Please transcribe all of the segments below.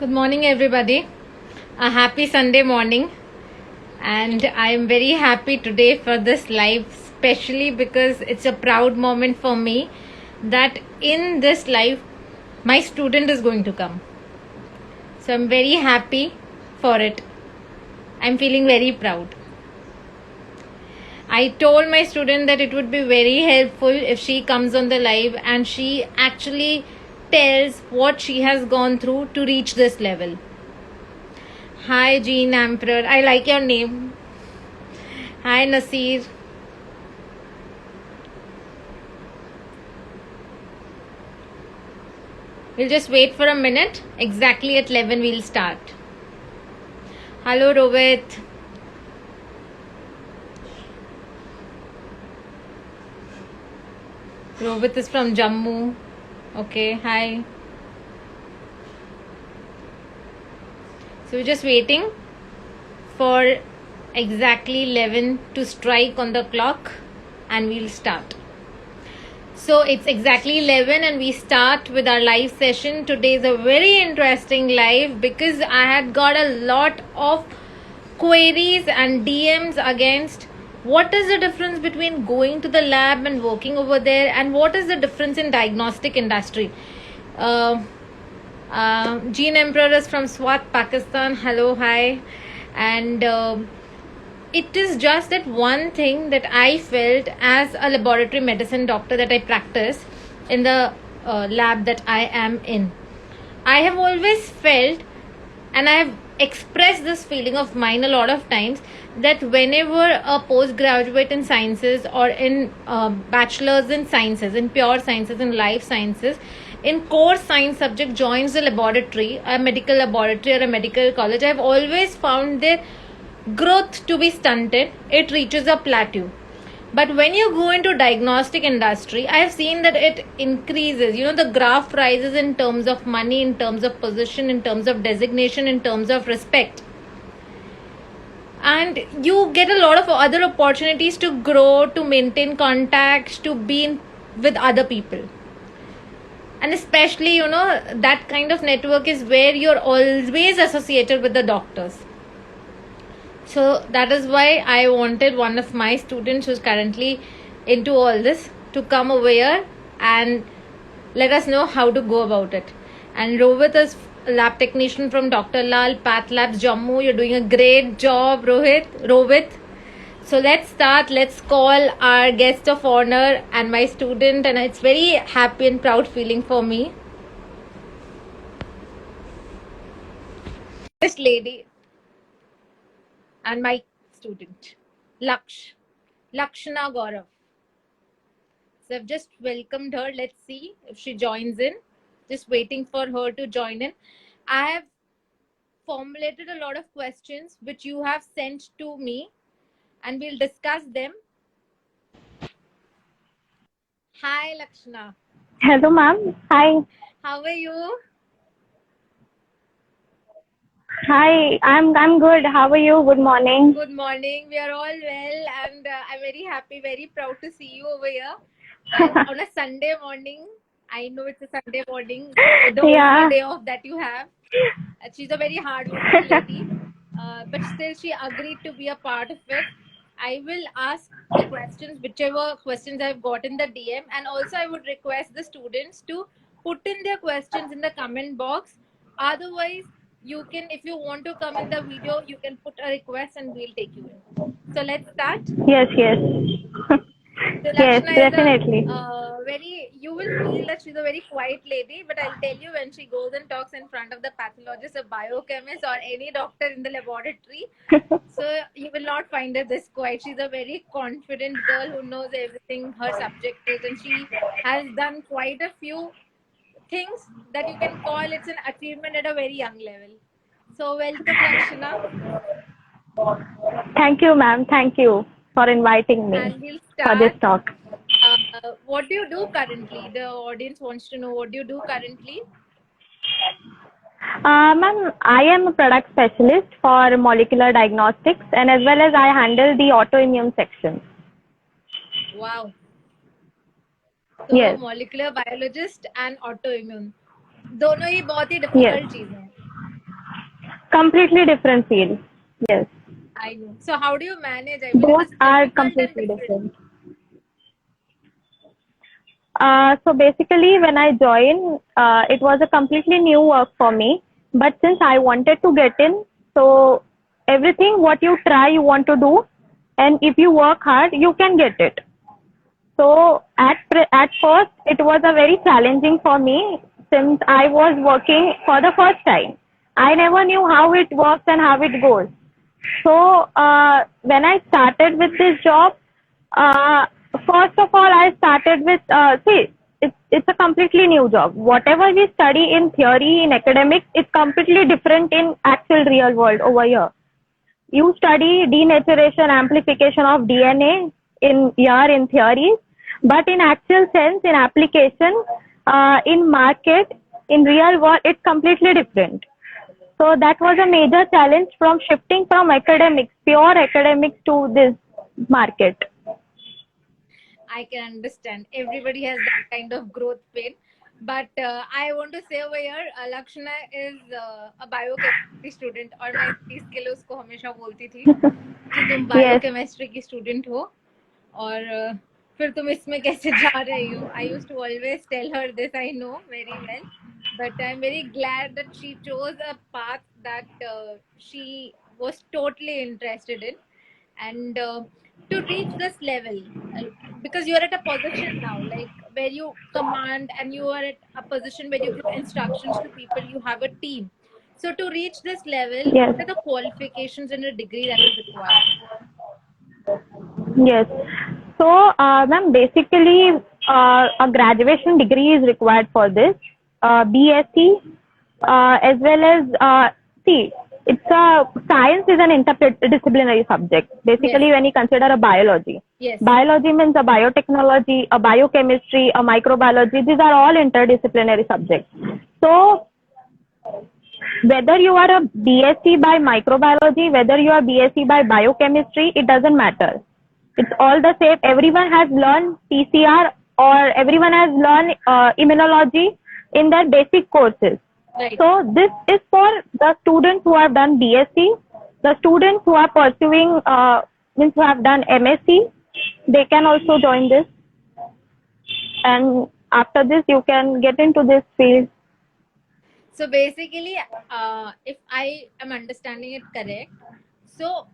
Good morning, everybody. A happy Sunday morning, and I am very happy today for this live, especially because it's a proud moment for me that in this live, my student is going to come. So I'm very happy for it. I'm feeling very proud. I told my student that it would be very helpful if she comes on the live and she actually tells what she has gone through to reach this level. Hi, Jean Emperor. I like your name. Hi, Nasir. We'll just wait for a minute. Exactly at 11 we'll start. Hello, Rohit. Rohit is from Jammu. Okay, hi. So we're just waiting for exactly 11 to strike on the clock and we'll start. So it's exactly 11 and we start with our live session. Today is a very interesting live because I had got a lot of queries and DMs against what is the difference between going to the lab and working over there, and what is the difference in diagnostic industry. Jean Emperor is from Swat, Pakistan. Hello, hi. And it is just that one thing that I felt as a laboratory medicine doctor that I practice in the lab that I am in. I have always felt, and I have expressed this feeling of mine a lot of times, that whenever a postgraduate in sciences or in bachelor's in sciences, in pure sciences, in life sciences, in core science subject joins a laboratory, a medical laboratory or a medical college, I have always found their growth to be stunted. It reaches a plateau. But when you go into diagnostic industry, I have seen that it increases. The graph rises in terms of money, in terms of position, in terms of designation, in terms of respect. And you get a lot of other opportunities to grow, to maintain contacts, to be with other people. And especially, that kind of network is where you're always associated with the doctors. So that is why I wanted one of my students who's currently into all this to come over here and let us know how to go about it. And Rohit is a lab technician from Dr. Lal Path Labs Jammu. You're doing a great job, Rohit. So let's start. Let's call our guest of honor and my student, and it's very happy and proud feeling for me. This lady and my student, Lakshana Gaurav. So I've just welcomed her. Let's see if she joins in. Just waiting for her to join in. I have formulated a lot of questions which you have sent to me and we'll discuss them. Hi, Lakshana. Hello, ma'am. Hi. How are you? Hi. I'm good. How are you? Good morning. Good morning. We are all well, and I'm very happy, very proud to see you over here. And on a Sunday morning, I know it's a Sunday morning, the Yeah. only day off that you have. She's a very hardworking lady, but still she agreed to be a part of it. I will ask the questions, whichever questions I've got in the DM, and also I would request the students to put in their questions in the comment box. Otherwise, you can, if you want to come in the video, you can put a request and we'll take you in. So let's start. Yes, yes. So Yes, Lakshana is definitely. you will feel that she's a very quiet lady, but I'll tell you, when she goes and talks in front of the pathologist, a biochemist, or any doctor in the laboratory, so you will not find her this quiet. She's a very confident girl who knows everything her subject is, and she has done quite a few things that you can call it's an achievement at a very young level. So welcome, Lakshana, Thank you, ma'am. Thank you for inviting me and we'll for this start. talk. What do you do currently? The audience wants to know what do you do currently. Ma'am, I am a product specialist for molecular diagnostics, and as well as I handle the autoimmune section. Wow. So Yes. molecular biologist and autoimmune दोनों ही बहुत ही Yes. difficult चीज है. Completely different field. Yes. I know. So how do you manage? I mean, it Both is are difficult and completely different. different. So basically, when I joined, it was a completely new work for me. But since I wanted to get in, so everything what you try, you want to do, and if you work hard, you can get it. So at first, it was a very challenging for me since I was working for the first time. I never knew how it works and how it goes. So when I started with this job, uh, first of all, I started with see, it's a completely new job. Whatever we study in theory in academics, it's completely different in actual real world over here. You study denaturation, amplification of DNA in theory, but in actual sense, in application, in market, in real world, it's completely different. So that was a major challenge from shifting from academics, pure academics to this market. I can understand. Everybody has that kind of growth pain. But I want to say over here, Lakshana is a biochemistry student और मैं इसके लिए उसको हमेशा बोलती थी कि तुम Yes. biochemistry की student हो और फिर तुम इसमें कैसे जा रही हो? I used to always tell her this. I know very well, but I'm very glad that she chose a path that she was totally interested in, and to reach this level, because you are at a position now, like where you command, and you are at a position where you give instructions to people. You have a team. So to reach this level, Yes. what are the qualifications and a degree that is required? Yes. So, ma'am, basically, a graduation degree is required for this. BSc, as well as, see, it's a science is an interdisciplinary subject. Basically, Yes. when you consider a biology, Yes. biology means a biotechnology, a biochemistry, a microbiology. These are all interdisciplinary subjects. So, whether you are a BSc by microbiology, whether you are BSc by biochemistry, it doesn't matter. It's all the same. Everyone has learned PCR or everyone has learned immunology in their basic courses. Right. So this is for the students who have done BSc, the students who are pursuing, means who have done MSc, they can also join this. And after this, you can get into this field. So basically, if I am understanding it correct, so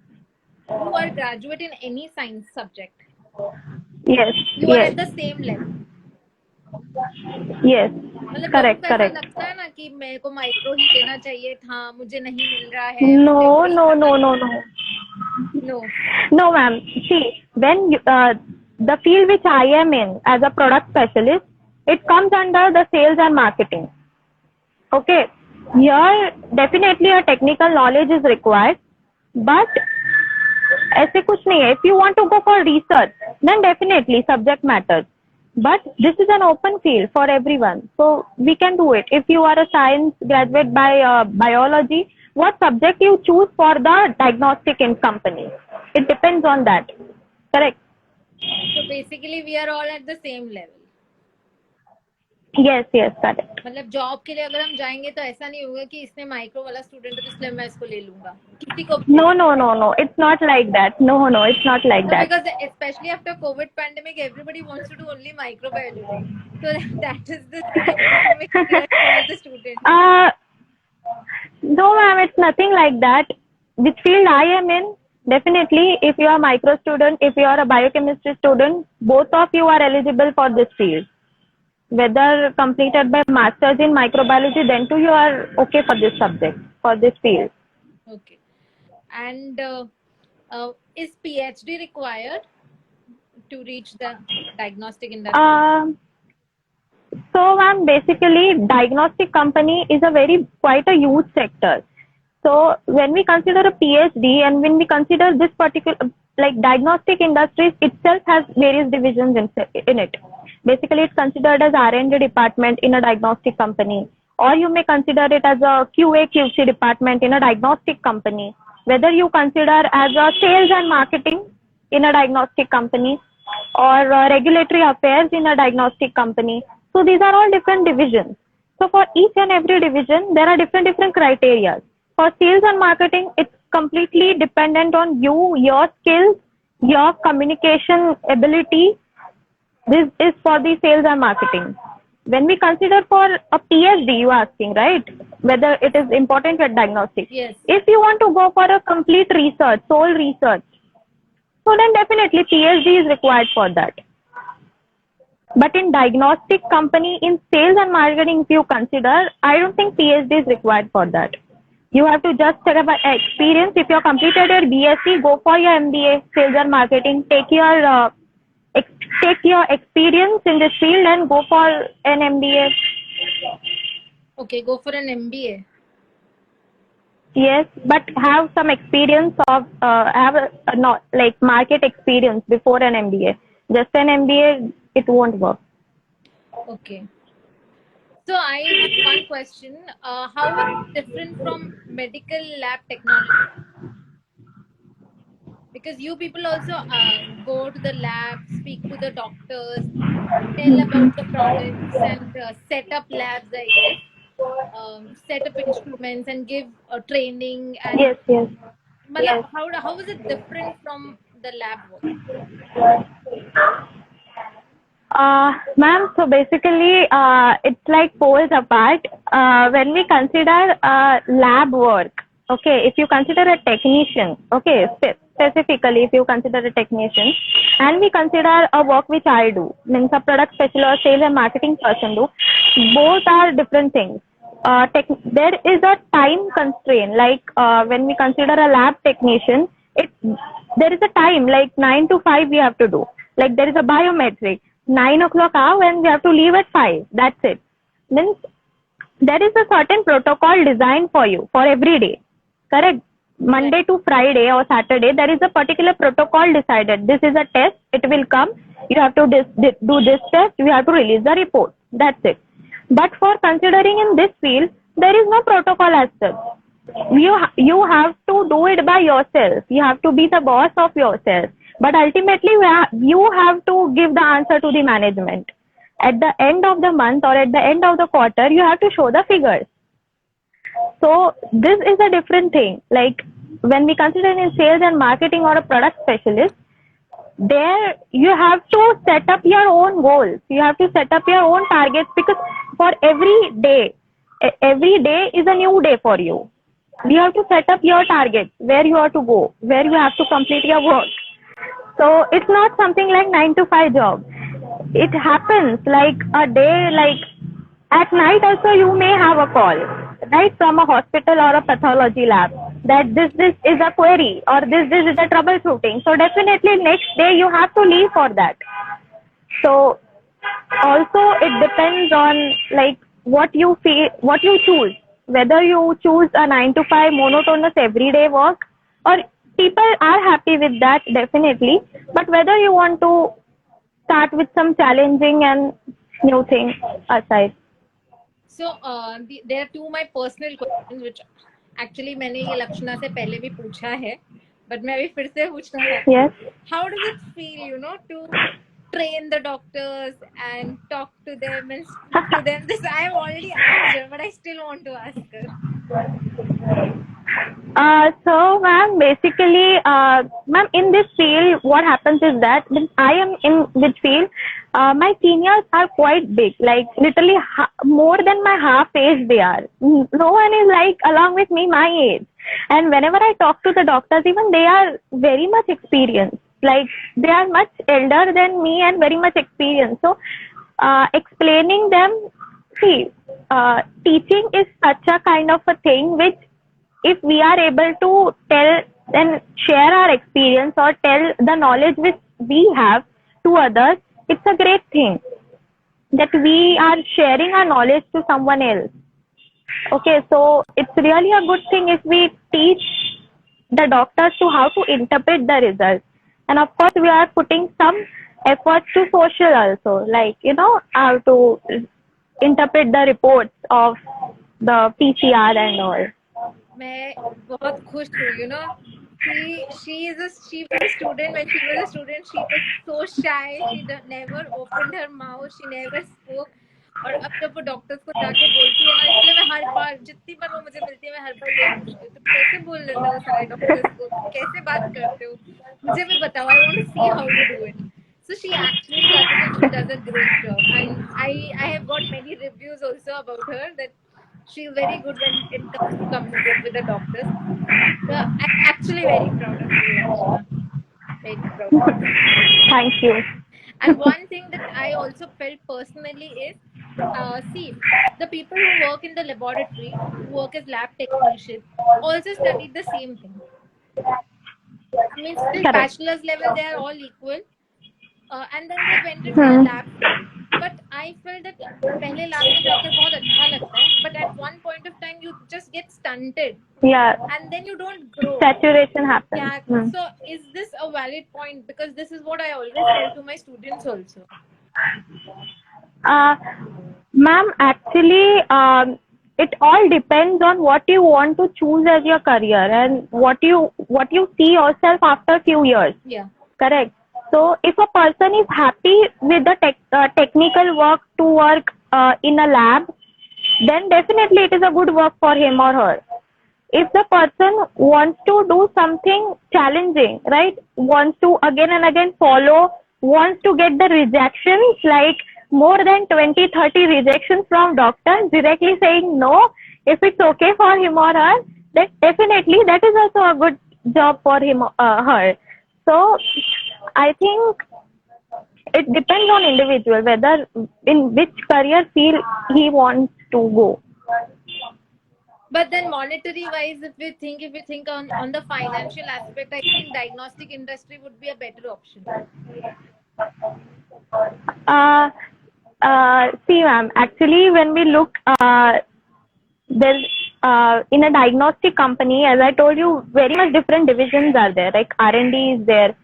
you are graduate in any science subject. Yes, You are yes, at the same level. yes. मतलब लोगों Correct, को ऐसा correct. लगता है ना कि मेरे को माइक्रो ही लेना चाहिए था, मुझे नहीं मिल रहा है, No, मुझे वही no, करना no, no, no. No. No, ma'am. See, when the field which I am in as a product specialist, it comes under the sales and marketing. Okay. Here, definitely a technical knowledge is required, but ऐसे कुछ नहीं है. If you want to go for research, then definitely subject matters. But this is an open field for everyone, so we can do it. If you are a science graduate by biology, what subject you choose for the diagnostic in company, it depends on that. Correct? So basically we are all at the same level. Yes, yes, correct. मतलब job के लिए अगर हम जाएंगे तो ऐसा नहीं होगा कि इसने माइक्रो वाला स्टूडेंट है तो इसलिए मैं इसको ले लूंगा, किसी को भी No, no, no, no. It's not like that. No, no, it's not like So that. because especially after COVID pandemic, everybody wants to do only microbiology. So that is the thing which attracts all the students. No, ma'am, it's nothing like that. Which field I am in, definitely, if you are a micro student, if you are a biochemistry student, both of you are eligible for this field. Whether completed by masters in microbiology, then too you are okay for this subject, for this field. Okay. And is PhD required to reach the diagnostic industry? So, ma'am, basically, diagnostic company is a quite a huge sector. So, when we consider a PhD and when we consider this particular, like diagnostic industries itself has various divisions in it. Basically, it's considered as R&D department in a diagnostic company, or you may consider it as a QA/QC department in a diagnostic company. Whether you consider as a sales and marketing in a diagnostic company, or regulatory affairs in a diagnostic company. So these are all different divisions. So for each and every division, there are different criteria. for sales and marketing, it's completely dependent on you, your skills, your communication ability. This is for the sales and marketing. When we consider for a PhD, you are asking, right? Whether it is important at diagnostics. Yes. If you want to go for a complete research, sole research, so then definitely PhD is required for that. But in diagnostic company, in sales and marketing, if you consider, I don't think PhD is required for that. You have to just have an experience. If you completed your BSc, go for your MBA, sales and marketing. Take your experience in this field and go for an MBA. Okay, go for an MBA. Yes, but have some experience of have a not like market experience before an MBA. Just an MBA, it won't work. Okay. So I just one question. How is it different from medical lab technology? Because you people also go to the lab, speak to the doctors, tell about the products, and set up labs, I guess. Set up instruments and give training and Yes, yes. Malab, how is it different from the lab work? Ma'am, so basically, it's like poles apart. When we consider lab work, okay, if you consider a technician, okay, specifically if you consider a technician, and we consider a work which I do, means a product specialist, sales and marketing person do, both are different things. There is a time constraint, like when we consider a lab technician, there is a time, like 9 to 5 we have to do. Like there is a biometric. 9 o'clock hour and we have to leave at 5. That's it. Means there is a certain protocol designed for you for every day. Correct? Monday to Friday or Saturday, there is a particular protocol decided. This is a test. It will come. You have to do this test. You have to release the report. That's it. But for considering in this field, there is no protocol as such. You have to do it by yourself. You have to be the boss of yourself. But ultimately, you have to give the answer to the management. At the end of the month or at the end of the quarter, you have to show the figures. So this is a different thing. Like when we consider in sales and marketing or a product specialist, there you have to set up your own goals. You have to set up your own targets because for every day is a new day for you. You have to set up your targets, where you have to go, where you have to complete your work. So it's not something like 9 to 5 job. It happens like a day, like at night also you may have a call, right, from a hospital or a pathology lab that this is a query or this is a troubleshooting. So definitely next day you have to leave for that. So also it depends on like what you feel, what you choose, whether you choose a 9 to 5 monotonous everyday work or people are happy with that, definitely. But whether you want to start with some challenging and new thing aside. So there are two my personal questions which actually मैंने ये लक्षणा से पहले भी पूछा है, but मैं अभी फिर से पूछना चाहती हूँ. Yes. How does it feel, to train the doctors and talk to them and speak to them? This I have already asked her, but I still want to ask her. So, ma'am, basically, ma'am, in this field, what happens is that when I am in this field, my seniors are quite big, like literally more than my half age they are. No one is like along with me my age. And whenever I talk to the doctors, even they are very much experienced. Like they are much elder than me and very much experienced. So, explaining them, see, teaching is such a kind of a thing which if we are able to tell and share our experience or tell the knowledge which we have to others, it's a great thing that we are sharing our knowledge to someone else. Okay, so it's really a good thing if we teach the doctors to how to interpret the results. And of course, we are putting some efforts to social also, like, how to interpret the reports of the PCR and all. मैं बहुत खुश हूँ, she was a student. When she was a student, she was so shy. She never opened her mouth. She never spoke. और अब जब वो doctors को जाके बोलती है ना, इसलिए मैं हर बार जितनी बार वो मुझे मिलती है मैं हर बार यही पूछती हूँ, तुम कैसे बोल लेते हो सारे डॉक्टर्स को, तुम कैसे बात करते हो, मुझे भी बताओ, I want to see how you do it. So she actually does it and she does a great job. And I have got many reviews also about her that she's very good when it comes to communicate with the doctors. So I'm actually very proud of you, Rakshana. Very proud of you. Thank you. And one thing that I also felt personally is, see, the people who work in the laboratory, who work as lab technicians, also studied the same thing. I mean, still Correct. bachelor's level, they are all equal. And then they went into the lab field. But I felt that पहले lab में जाकर बहुत अच्छा लगता है, but at one point of time you just get stunted Yeah. and then you don't grow. Saturation happens. Yeah. So is this a valid point? Because this is what I always tell to my students also. Ma'am, actually, it all depends on what you want to choose as your career and what you see yourself after a few years. Yeah. Correct. So, if a person is happy with the technical work to work in a lab, then definitely it is a good work for him or her. If the person wants to do something challenging, right, wants to again and again follow, wants to get the rejections, like more than 20, 30 rejections from doctors directly saying no, if it's okay for him or her, then definitely that is also a good job for him or her. So I think it depends on individual whether in which career field he wants to go. But then monetary wise, if we think on the financial aspect, I think diagnostic industry would be a better option. See, ma'am, actually, when we look, there's in a diagnostic company, as I told you, very much different divisions are there. Like R&D is there,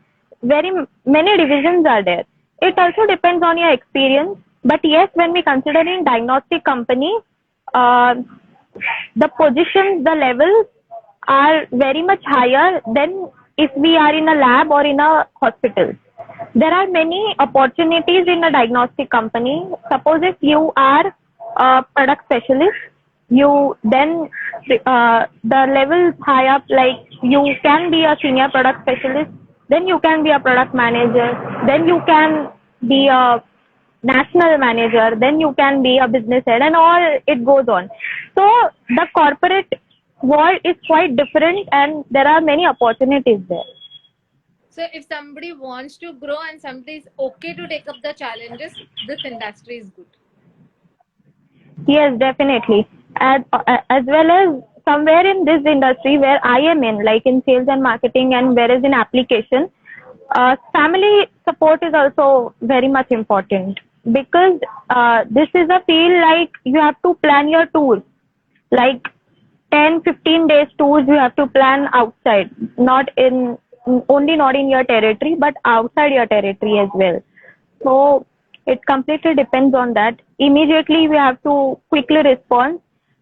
very many divisions are there. It also depends on your experience. But yes, when we consider in diagnostic company, the positions, the levels are very much higher than if we are in a lab or in a hospital. There are many opportunities in a diagnostic company. Suppose if you are a product specialist, you then the levels high up, like you can be a senior product specialist, then you can be a product manager, then you can be a national manager, then you can be a business head, and all it goes on. So the corporate world is quite different and there are many opportunities there. So if somebody wants to grow and somebody is okay to take up the challenges, this industry is good. Yes, definitely. As well as somewhere in this industry where I am in, like in sales and marketing, and whereas in application, family support is also very much important, because this is a field like you have to plan your tours, like 10, 15 days tours you have to plan outside, not in only not in your territory, but outside your territory as well. So it completely depends on that. Immediately we have to quickly respond.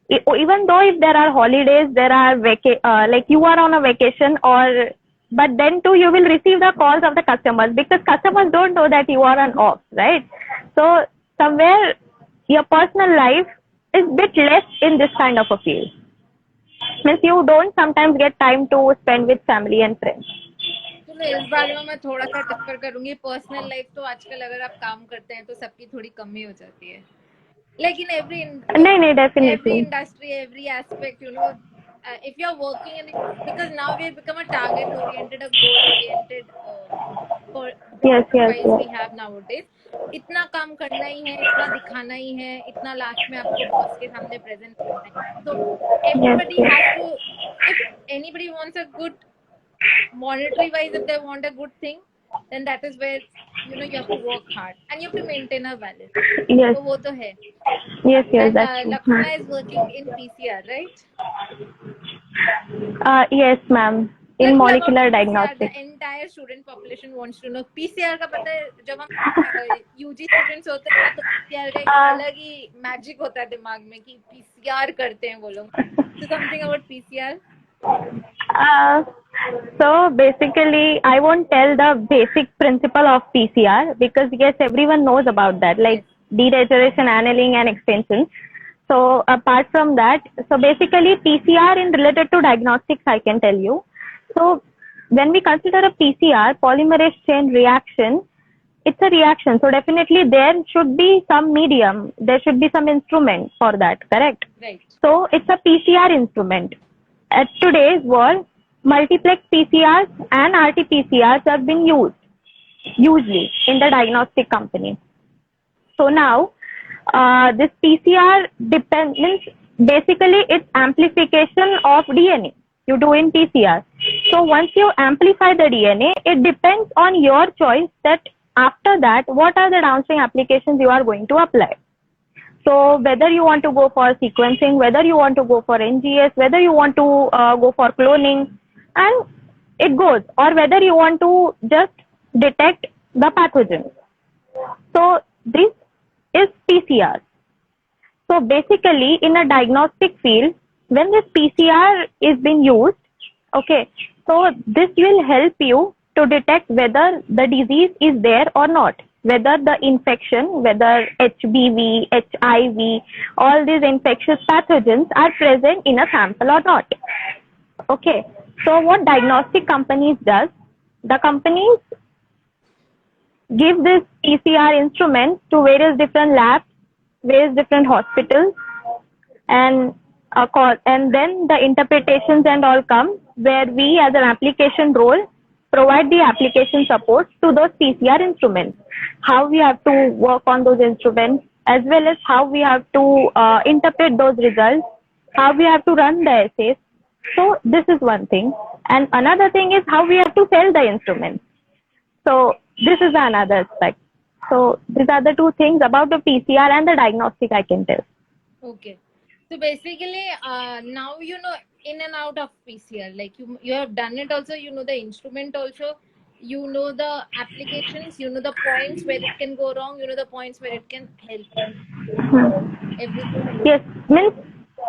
Even though if there are holidays, there are like you are on a vacation, or but then too you will receive the calls of the customers, because customers don't know that you are on off, right? So somewhere your personal life is bit less in this kind of a field. Means you don't sometimes get time to spend with family and friends. चलो इस बारे में मैं थोड़ा सा tipper करूंगी. Personal life तो आजकल अगर आप काम करते हैं तो सबकी थोड़ी कमी हो जाती है. Like in नहीं, definitely. every industry, every aspect, you know, if you're working in, because now we have become a target oriented, a goal oriented yes. we have nowadays. इतना काम करना ही है, इतना दिखाना ही है, इतना लास्ट में आपको बॉस के सामने प्रेजेंट करना है. So everybody has to, if anybody wants a good monetary wise, if they want a good thing, then that is where, you know, you have to work hard and you have to maintain a balance. Yes. So वो तो है. Yes, And that's true. Lakshana is working in PCR, right? Yes, ma'am. In Let's molecular PCR, diagnostics. the entire student population wants to know. PCR का पता है, जब हम UG students होते हैं तो PCR का एक अलग ही magic होता है दिमाग में कि PCR करते हैं वो लोग. So something about PCR. So basically, I won't tell the basic principle of PCR, because yes, everyone knows about that. Like dereguration, annealing, and extensions. So apart from that, so basically PCR in related to diagnostics, I can tell you. So when we consider a PCR, polymerase chain reaction, it's a reaction. So definitely there should be some medium, there should be some instrument for that, correct? Right. So it's a PCR instrument. At today's world, multiplex PCRs and RT-PCRs have been used usually in the diagnostic company. So now, this PCR depends, means basically it's amplification of DNA you do in PCR. So once you amplify the DNA, it depends on your choice that after that, what are the downstream applications you are going to apply. So whether you want to go for sequencing, whether you want to go for NGS, whether you want to go for cloning, and it goes, or whether you want to just detect the pathogen. So this is PCR. So basically in a diagnostic field, when this PCR is being used, okay, so this will help you to detect whether the disease is there or not, whether the infection, whether HBV, HIV, all these infectious pathogens are present in a sample or not. Okay, so what diagnostic companies does, the companies give this PCR instrument to various different labs, various different hospitals, and then the interpretations and all come where we as an application role provide the application support to those PCR instruments, how we have to work on those instruments, as well as how we have to interpret those results, how we have to run the assays. So this is one thing. And another thing is how we have to sell the instruments. So this is another aspect. So these are the two things about the PCR and the diagnostic I can tell. Okay. So basically, now you know in and out of PCR, like you have done it also, you know the instrument also, you know the applications, you know the points where it can go wrong, you know the points where it can help you. Everything. Yes, means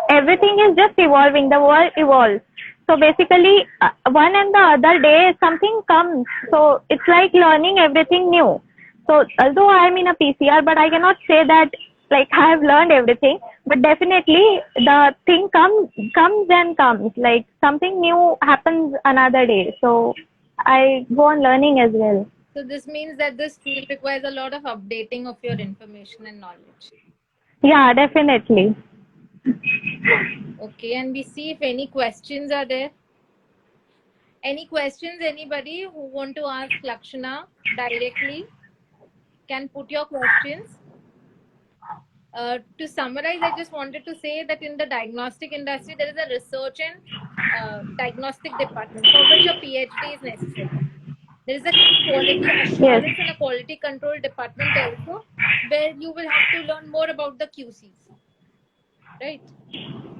everything is just evolving. The world evolves. So basically, one and the other day something comes. So it's like learning everything new. So although I am in a PCR, but I cannot say that like I have learned everything. But definitely the thing comes and comes. Like something new happens another day. So I go on learning as well. So this means that this field requires a lot of updating of your information and knowledge. Yeah, definitely. Okay, and we see if any questions are there. Any questions, anybody who want to ask Lakshana directly can put your questions. To summarize, I just wanted to say that in the diagnostic industry, there is a research and diagnostic department for which a PhD is necessary. There is a quality assurance and a quality control department also, where you will have to learn more about the QCs, right?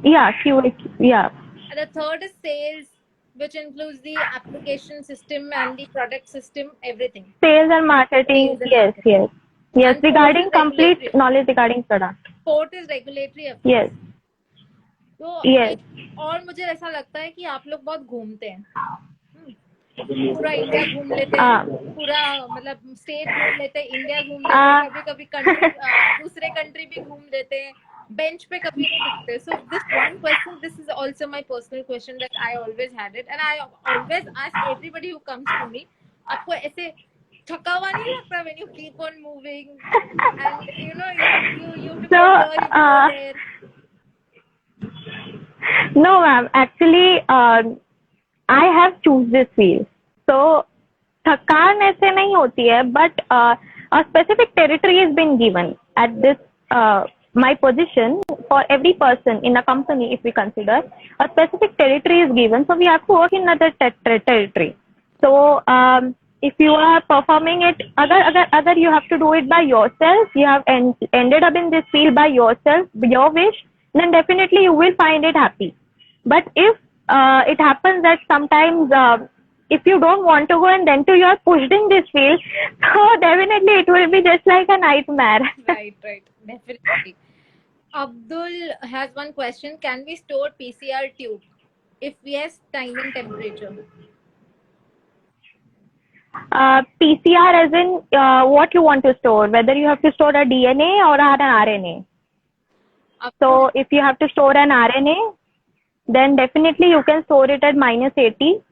Yeah, QA, yeah. And the third is sales, which includes the application system and the product system, everything. Sales and marketing, yes, yes. Yes, And regarding complete regulatory. knowledge regarding product. Fourth is regulatory affairs. Yes. तो Yes. और मुझे ऐसा लगता है कि आप लोग बहुत घूमते हैं, पूरा इंडिया घूम लेते हैं, पूरा मतलब स्टेट घूम लेते हैं, इंडिया घूम लेते हैं, कभी कभी कंट्री दूसरे कंट्री भी घूम लेते हैं, बेंच पे कभी नहीं दिखते. So this one question, this is also my personal question that I always had it and I always ask everybody who comes to me, आपको ऐसे थका हुआ नहीं लगता when you keep on moving and you know you to go here, you go there? No, ma'am. Actually, I have choose this field. So, थकान ऐसे नहीं होती है, but a specific territory has been given at this my position for every person in a company. If we consider a specific territory is given, so we have to work in another territory. So, if you are performing it, other you have to do it by yourself. You have ended up in this field by yourself, your wish. Then definitely you will find it happy. But if it happens that sometimes if you don't want to go and then too you are pushed in this field, so definitely it will be just like a nightmare. Right, definitely. Abdul has one question. Can we store PCR tube? If yes, time and temperature. PCR as in what you want to store, whether you have to store a DNA or an RNA. So if you have to store an RNA, then definitely you can store it at -80.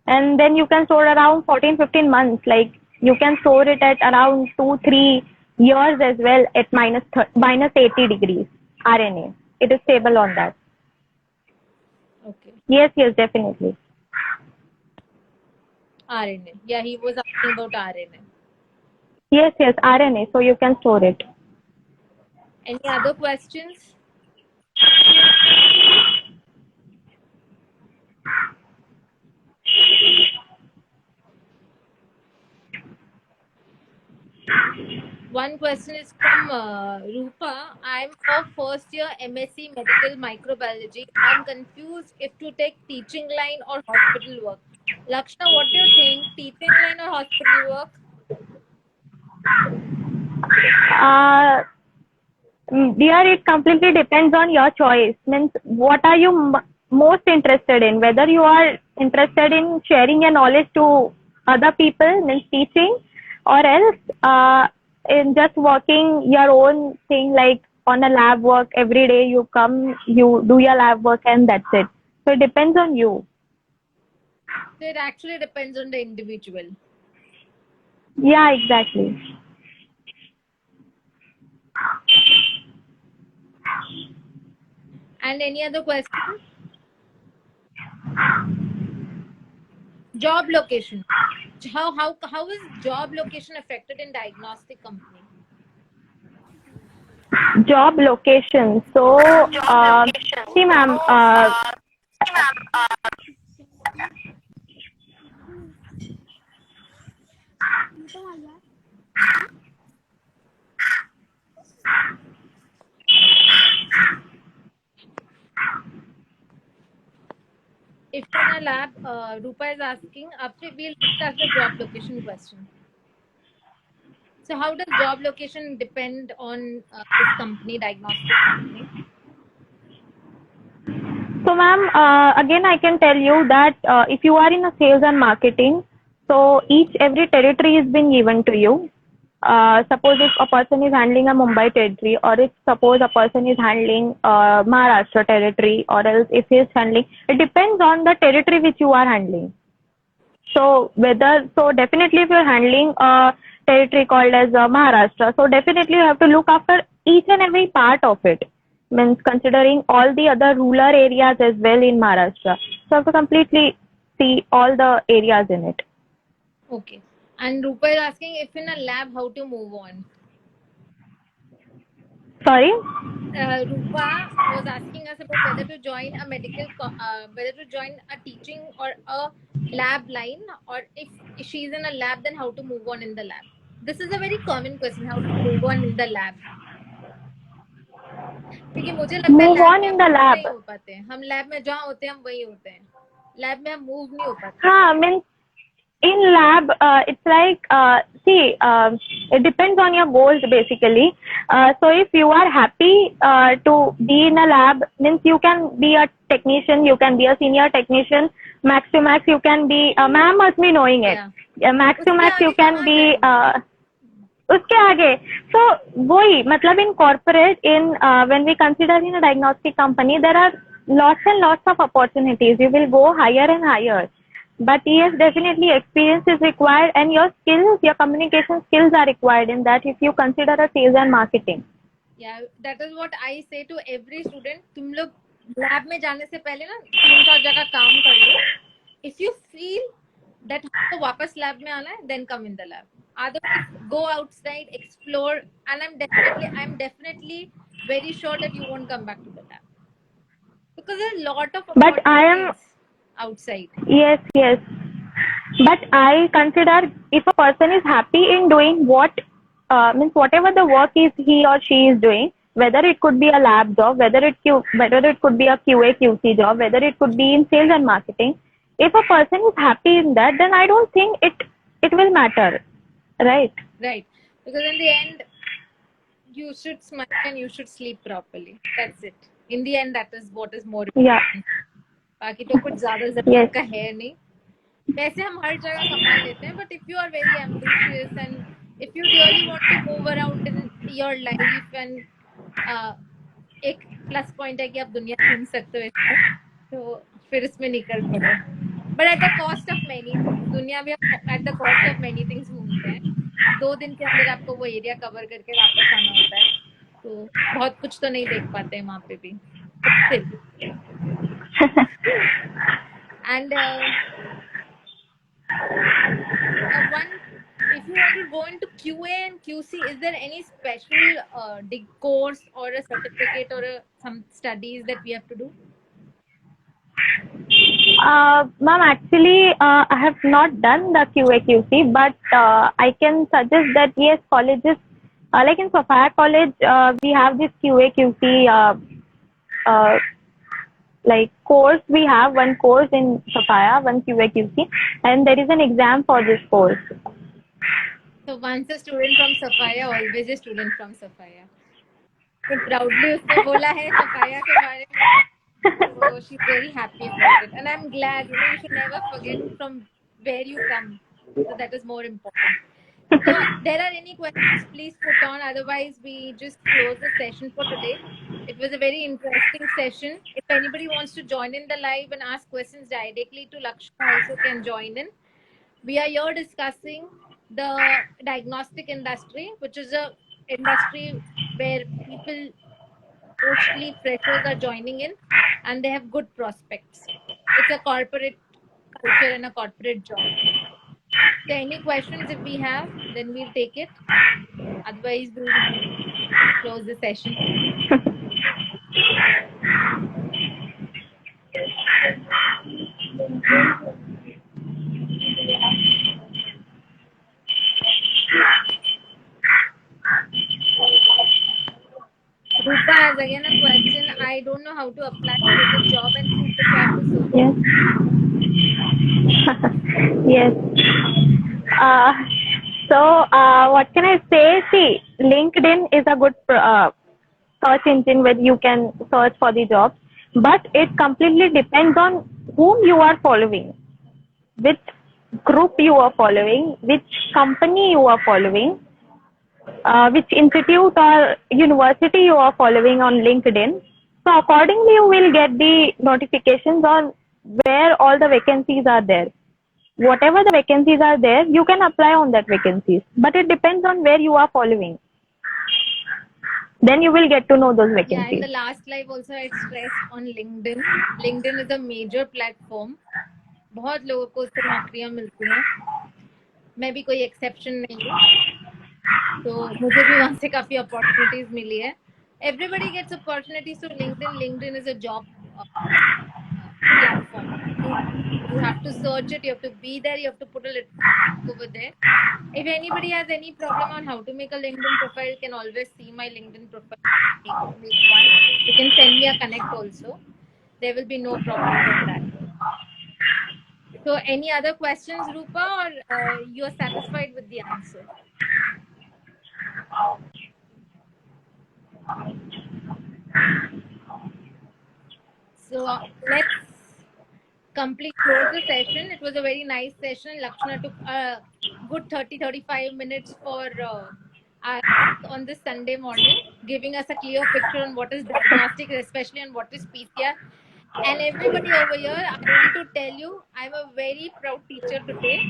And then you can store around 14-15 months. Like you can store it at around 2-3 years as well at -80 degrees RNA. It is stable on that. Okay. Yes, definitely. RNA. Yeah, he was asking about RNA. Yes, RNA. So you can store it. Any other questions? One question is from Rupa. I'm a first year MSc Medical Microbiology. I'm confused if to take teaching line or hospital work. Lakshna, what do you think? Teaching line or hospital work? Dear, it completely depends on your choice. Means, what are you most interested in? Whether you are interested in sharing your knowledge to other people, means teaching, or else in just working your own thing, like on a lab work every day. You come, you do your lab work, and that's it. So it depends on you. So it actually depends on the individual. Yeah, exactly. And any other question? Job location. How is job location affected in diagnostic company? Job location. So, see, ma'am. If in a lab, Rupa is asking, after we'll discuss the job location question. So how does job location depend on this company, diagnostic company? So, ma'am, again, I can tell you that if you are in a sales and marketing, so every territory is being given to you. Suppose if a person is handling a Mumbai territory, or if suppose a person is handling Maharashtra territory, or else if he is handling, it depends on the territory which you are handling. So definitely if you're handling a territory called as Maharashtra, so definitely you have to look after each and every part of it. Means considering all the other rural areas as well in Maharashtra. So you have to completely see all the areas in it. Okay. And Rupa is asking if in a lab, how to move on. Sorry? Rupa was asking us about whether to join a whether to join a teaching or a lab line, or if she's in a lab, then how to move on in the lab. This is a very common question, how to move on in the lab. क्योंकि मुझे लगता है Move lab on में in हम the move lab. नहीं हो पाते हैं. हम लैब में जहाँ होते हैं हम वही होते हैं. लैब में हम मूव नहीं हो पाते. हाँ, means in lab, it's like, it depends on your goals basically. So if you are happy to be in a lab, means you can be a technician, you can be a senior technician, max to max you can be, ma'am must be knowing it. Yeah. Max to उसके max you आगे can कहाँ be, जाएंगे? उसके आगे. So वही मतलब in corporate, when we consider in a diagnostic company, there are lots and lots of opportunities. You will go higher and higher. But yes, definitely experience is required, and your skills, your communication skills are required in that if you consider a sales and marketing. Yeah, that is what I say to every student. तुम लोग lab में जाने से पहले ना 3-4 जगह काम कर लो. If you feel that हमको वापस लैब में आना है, then come in the lab. Otherwise, go outside, explore, and I'm definitely very sure that you won't come back to the lab because there's a lot of But I am, opportunities outside. yes. But I consider if a person is happy in doing means whatever the work is he or she is doing, whether it could be a lab job, whether it could be a QA QC job, whether it could be in sales and marketing. If a person is happy in that, then I don't think it will matter, right? Right, because in the end, you should smile and you should sleep properly. That's it. In the end, that is what is more important. Yeah. बाकी तो कुछ ज़्यादा Yes. ज़रूरत का है नहीं. पैसे हम हर जगह कमा लेते हैं, but if you are very ambitious and if you really want to move around in your life and एक प्लस पॉइंट है कि आप दुनिया घूम सकते हो इसमें, तो फिर इसमें निकल पड़ो, but at the cost of many things. दुनिया में at the cost of many things घूमते हैं, 2 दिन के अंदर आपको वो एरिया कवर करके वापस आना होता है, तो बहुत कुछ तो नहीं देख पाते हैं वहां पे भी, and one, if you want to go into QA and QC, is there any special course or a certificate or some studies that we have to do? Ma'am, actually, I have not done the QA/QC, but I can suggest that yes, colleges like in Sophia College, we have this QA/QC like course. We have one course in Sophia, one QA/QC, and there is an exam for this course. So once a student from Sophia, always a student from Sophia. तो proudly उसने बोला है Sophia के बारे में. So she's very happy about it, and I'm glad. You should never forget from where you come. So that is more important. So there are any questions, please put on. Otherwise, we just close the session for today. It was a very interesting session. If anybody wants to join in the live and ask questions directly to Lakshma, also can join in. We are here discussing the diagnostic industry, which is a industry where people, mostly freshers, are joining in, and they have good prospects. It's a corporate culture and a corporate job. So any questions if we have, then we'll take it. Otherwise, we'll close the session. Rupa has again a question. I don't know how to apply for the job and super chat to Sophia. Yes. So what can I say? See, LinkedIn is a good search engine where you can search for the job, but it completely depends on whom you are following, which group you are following, which company you are following, which institute or university you are following on LinkedIn. So accordingly, you will get the notifications on where all the vacancies are there. Whatever the vacancies are there, you can apply on that vacancies. But it depends on where you are following. Then you will get to know those Yeah, vacancies. in the last live also I stressed on LinkedIn. LinkedIn is a major platform. बहुत लोगों को उससे नौकरियां मिलती हैं. मैं भी कोई एक्सेप्शन नहीं हूँ, तो मुझे भी वहाँ से काफी अपॉर्चुनिटीज मिली है. Everybody gets opportunities through LinkedIn. LinkedIn is a job platform. You have to search it. You have to be there. You have to put a little over there. If anybody has any problem on how to make a LinkedIn profile, you can always see my LinkedIn profile. Make one. You can send me a connect also. There will be no problem with that. So, any other questions, Rupa, or you are satisfied with the answer? So let's close the session. It was a very nice session. Lakshana took a good 30-35 minutes for us on this Sunday morning, giving us a clear picture on what is diagnostic, especially on what is PCR. And everybody over here, I want to tell you, I'm a very proud teacher today.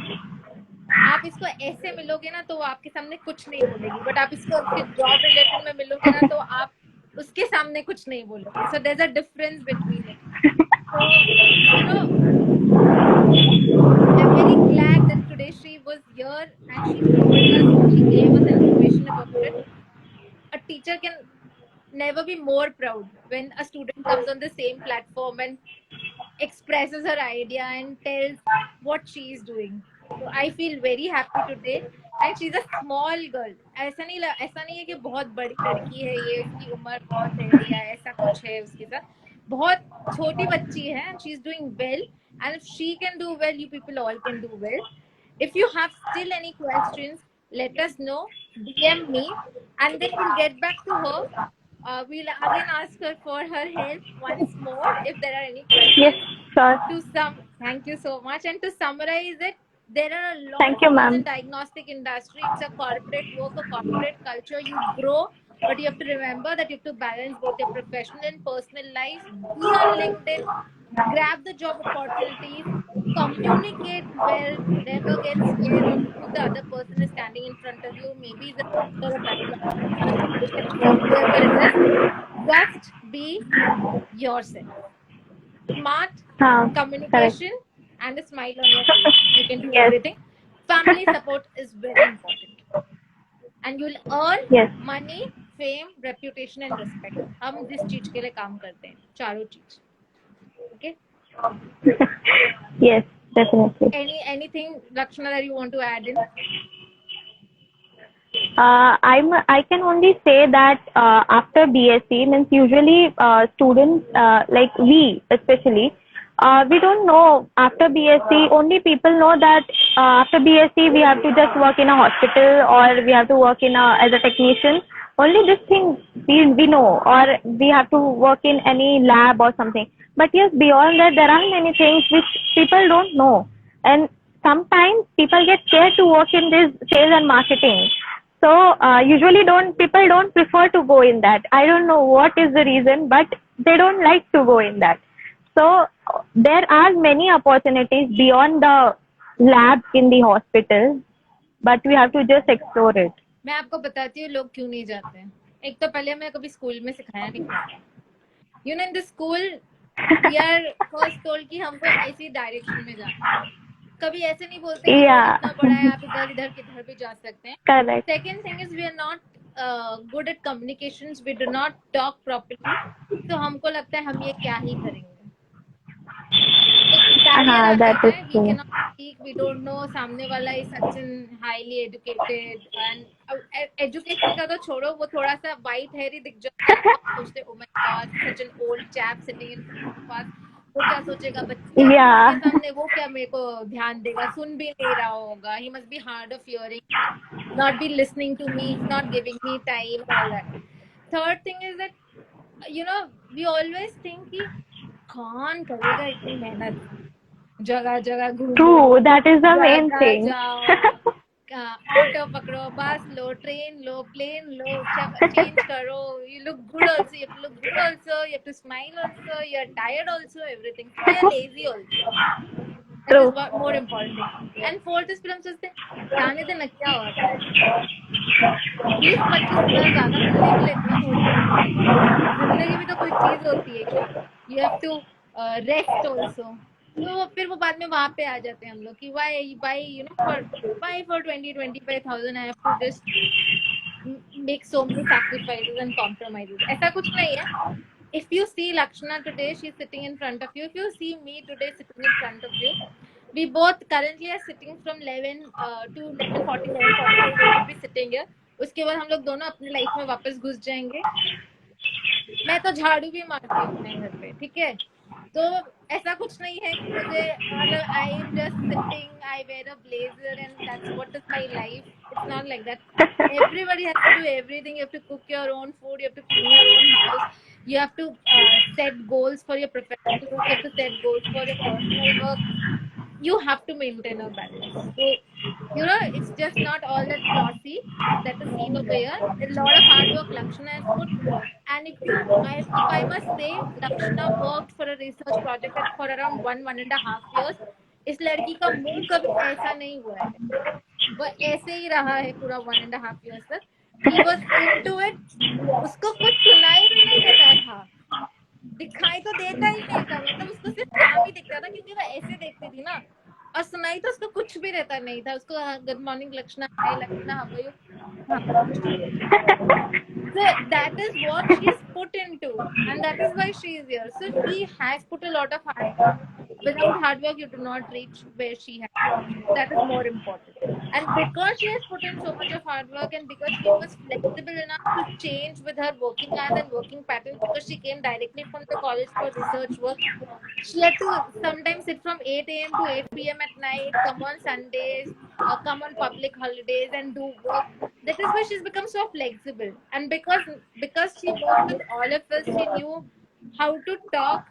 आप इसको ऐसे मिलोगे ना तो वो आपके सामने कुछ नहीं बोलेगी, बट आप इसको उसके जॉब रिलेटेड में मिलोगे ना तो आप उसके सामने कुछ नहीं बोलोगे. So there's a difference between it. So, I'm very glad that today she was here and she told us, she gave us information about it. A teacher can never be more proud when a student comes on the same platform and expresses her idea and tells what she is doing. So I feel very happy today. And she's a small girl. ऐसा नहीं है कि बहुत बड़ी लड़की है ये, उसकी उम्र बहुत है या ऐसा कुछ है उसके साथ. बहुत छोटी बच्ची है and she's doing well. And if she can do well, you people all can do well. If you have still any questions, let us know. DM me, and then we'll get back to her. We'll again ask her for her help once more if there are any questions. Yes, sure. To some Thank you so much. And to summarize it, there are a lot Thank of you, things in ma'am. diagnostic industry. It's a corporate work, a corporate culture. You grow, but you have to remember that you have to balance both your professional and personal life. Be on LinkedIn, grab the job opportunities, communicate well, never get scared of who the other person is standing in front of you. Maybe he's a doctor, a biomedical, whoever it is. Just be yourself. Smart Correct. communication and a smile on your face. You can do Yes. everything. Family support is very important. And you'll earn Yes. money, fame, reputation and respect. हम जिस चीज के लिए काम करते हैं, चारों चीज. Okay. Yes, definitely. Anything, Lakshana, that you want to add in? I can only say that after BSc means usually students like we especially we don't know after BSc only people know that after BSc we have to just work in a hospital or we have to work in a as a technician. Only this thing we know or we have to work in any lab or something. But yes, beyond that there are many things which people don't know, and sometimes people get scared to work in this sales and marketing. So usually don't people don't prefer to go in that. I don't know what is the reason, but they don't like to go in that. So there are many opportunities beyond the lab in the hospital, but we have to just explore it. मैं आपको बताती हूँ लोग क्यों नहीं जाते हैं. एक तो पहले मैं कभी स्कूल में सिखाया नहीं था. You know, in the school we are first told कि हमको ऐसी डायरेक्शन में जाना है. कभी ऐसे नहीं बोलते कि रोड Yeah, इतना बड़ा है, आप इधर इधर किधर भी जा सकते हैं. correct. Second thing is we are not good at communications. We do not talk properly. तो हमको लगता है हम ये क्या ही करेंगे. एक बैरियर आ That जाता is है. We true. cannot speak. We don't know. सामने वाला is such an highly educated and education का तो छोड़ो, वो थोड़ा सा white hair ही दिख जाता है. आप सोचते oh my god, such an old chap sitting in front of us. वो क्या सोचेगा, बच्ची है इसके Yeah, सामने, वो क्या मेरे को ध्यान देगा, सुन भी नहीं रहा होगा. He must be hard of hearing, not be listening to me, he's not giving me time, all that. Third thing is that we always think कि कौन करेगा इतनी मेहनत, जगह जगह घूमो, true. That is the main ज्यादा thing. जाओ, ऑटो पकड़ो, बस लो, ट्रेन लो, प्लेन लो, चेंज करो. You look good also, you have to look good also, you have to smile also, you are tired also, everything. So you are lazy also. That is True. what more important thing. And fourth is फिर हम सोचते हैं जाने देना क्या होता है, 20-25 ज्यादा मिलने के लिए इतना थोड़ी होता है. जिंदगी भी तो कोई चीज होती है क्या. You have to rest also. तो फिर वो बाद में वहां पे आ जाते हैं हम लोग कि why for 20-25,000 I have to just make so many sacrifices and compromises. ऐसा कुछ नहीं है. If you see Lakshana today, she's sitting in front of you. If you see me today sitting in front of you, we both currently are sitting from 11 to 11:40, 11:45 we will be sitting here. उसके बाद हम लोग दोनों अपनी life में वापस घुस जाएंगे. मैं तो झाड़ू भी मारती हूँ अपने घर पे, ठीक है. तो ऐसा कुछ नहीं है कि मुझे मतलब I am just sitting, I wear a blazer and that's what is my life. It's not like that. Everybody has to do everything. You have to cook your own food, you have to clean your own house, you have to set goals for your professional work, you have to set goals for your personal work. You have to maintain a balance. So it's just not all that glossy that is seen over here. A lot of hard work Lakshana has put. And if I must say, Lakshana worked for a research project for around 1.5 years. इस लड़की का मुंह कभी ऐसा नहीं हुआ है. वो ऐसे ही रहा है पूरा 1.5 years तक. He was into it. उसको कुछ सुनाई भी नहीं देता था, दिखाई तो देता ही नहीं था. मतलब उसको सिर्फ काम ही दिखता था क्योंकि वो ऐसे देखती थी ना, और सुनाई तो उसको कुछ भी रहता नहीं था. उसको good morning Lakshana, hi Lakshana, how are you, हाँ कुछ नहीं रहता. So that is what she's put into, and that is why she is here. So she has put a lot of hard work. Without hard work, you do not reach where she has reached. That is more important. And because she has put in so much of hard work, and because she was flexible enough to change with her working hours and working patterns, because she came directly from the college for research work, she had to sometimes sit from 8 a.m. to 8 p.m. at night, come on Sundays, come on public holidays and do work. That is why she's become so flexible. And because she worked with all of us, she knew how to talk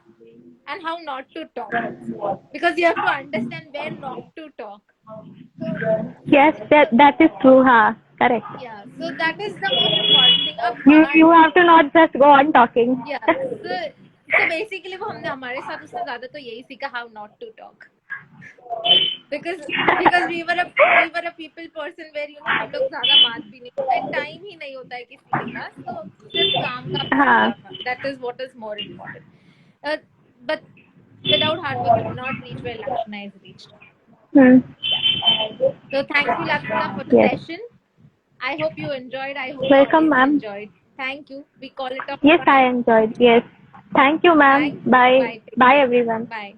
and how not to talk also. Because you have to understand where not to talk. So, Yes, that is true, huh? Correct. yeah, so that is the most important thing. अब You have to not just go on talking. yeah, so basically वो हमने हमारे साथ उससे ज़्यादा तो यही सीखा how not to talk. because we were a people person where हम लोग ज़्यादा बात भी नहीं, टाइम ही नहीं होता है किसी के पास, तो सिर्फ काम का हाँ. था. That is what is more important. But without hard work you cannot reach where Lakshana has reached. Hmm. So thank you, Lakshana, for the Yes. session. I hope you enjoyed. I hope Welcome, the audience ma'am. enjoyed. Thank you. We call it a Yes, I enjoyed. Yes. Thank you, ma'am. Bye. Bye. Bye, everyone. Bye.